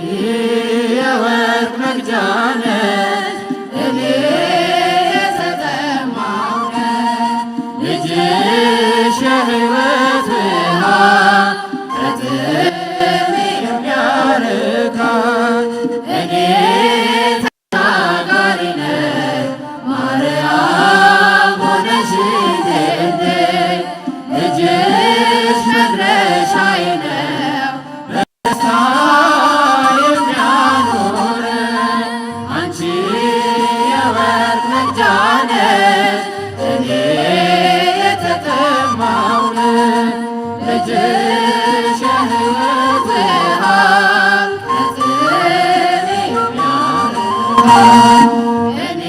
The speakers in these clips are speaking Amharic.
የወርቅ መቅጃ ነሽ እኔ የተጠማሁ ልጅሽ የሕይወት ውሃ ከጥሜ የሚያረካኝ እኔ ተሻጋሪ ነኝ ማርያም ሆነሽልኝ ልጅሽ መድረሻዬ ነው በደስታ የሚያኖረኝ አንቺ የወርቅ መቅጃ ነሽ እኔ የተጠማሁ ልጅሽ የሕይወት ውሃ ከጥሜ የሚያረካኝ እኔ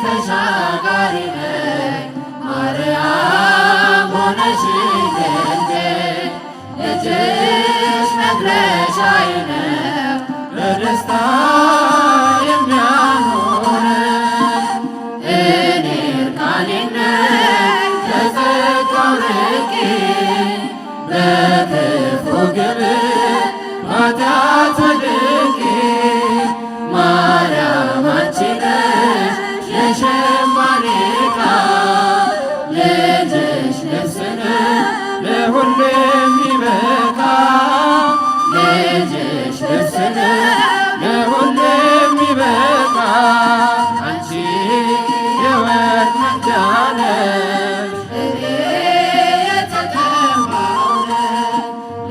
ተሻጋሪ ነኝ ማርያም ሆነሽልኝ ልጅሽ መድረሻዬ ነው በደስታ የሚያኖረኝ እኔ እርቃኔን ነኝ ከጸጋው ርቄ በክፉ ግብር በኃጢአት ወድቄ ማርያም አንቺ ነሽ የሸማኔ ዕቃ ልጅሽ ልብስ ነው ለሁሉ የሚበቃ ልጅሽ ልብስ ነው ለሁሉ የሚበቃ አንቺ የወርቅ መቅጃ ነሽ እኔ የተጠማሁ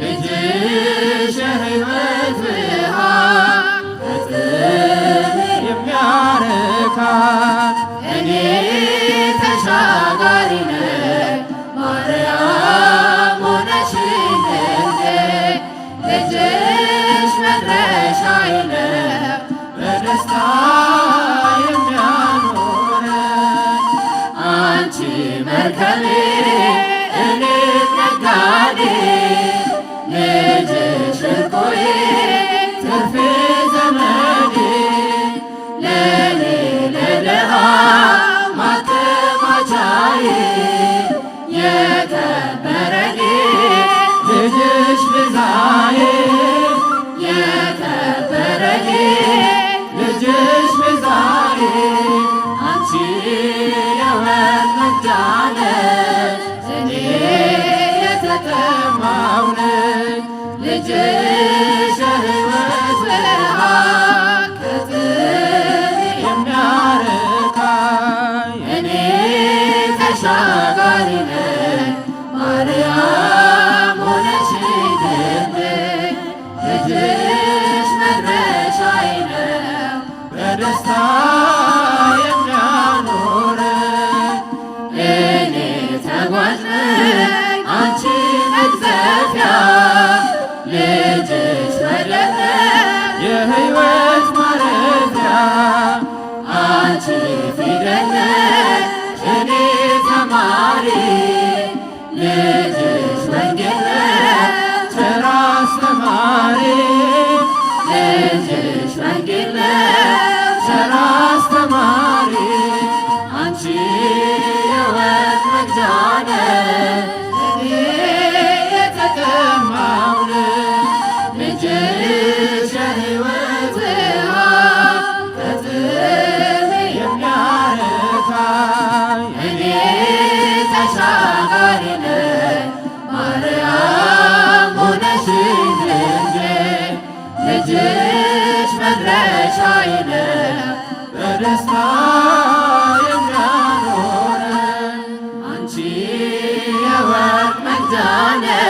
ልጅሽ የሕይወት ውሃ ከጥሜ የሚያረካኝ እኔ ተሻጋሪ ነኝ ማርያም ሆነሽልኝ ልጅሽ መድረሻዬ ነው በደስታ የሚያኖረኝ አንቺ መርከቤ እኔ ነጋዴ ልጅሽ ዕርቆዬ ትርፌ ዘመዴ ለኔ ለድሃ ማከማቻዬ የከበረ ልጅሽ ቤዛዬ የከበረ ልጅሽ ቤዛዬ አንቺ የወርቅ መቅጃ ነሽ እኔ የተጠማሁ ልጅሽ የሕይወት ውሃ ከጥሜ የሚያረካኝ እኔ ተሻጋሪ ነኝ ማርያም ሆነሽልኝ ልጅሽ መድረሻዬ ነው በደስታ የሚያኖረኝ እኔ ተጓዥ ነኝ አንቺ መቅዘፊያ ልጅሽ ወደብ የሕይወት ማረፊያ አንቺ ፊደል ነሽ እኔ ተማሪ ልጅሽ ወንጌል ነሽ ቸር አስተማሪ ልጅሽ ወንጌል ነሽ ቸር አስተማሪ አንቺ የወርቅ መቅጃ ነሽ እኔ የተጠማሁ ልጅሽ የሕይወት ውሃ ከጥሜ የሚያረካኝ እኔ ተሻጋሪ ነኝ ማርያም ሆነሽልኝ ልጅሽ መድረሻዬ ነው በደስታ የሚያኖረኝ አንቺ የወርቅ መቅጃ ነሽ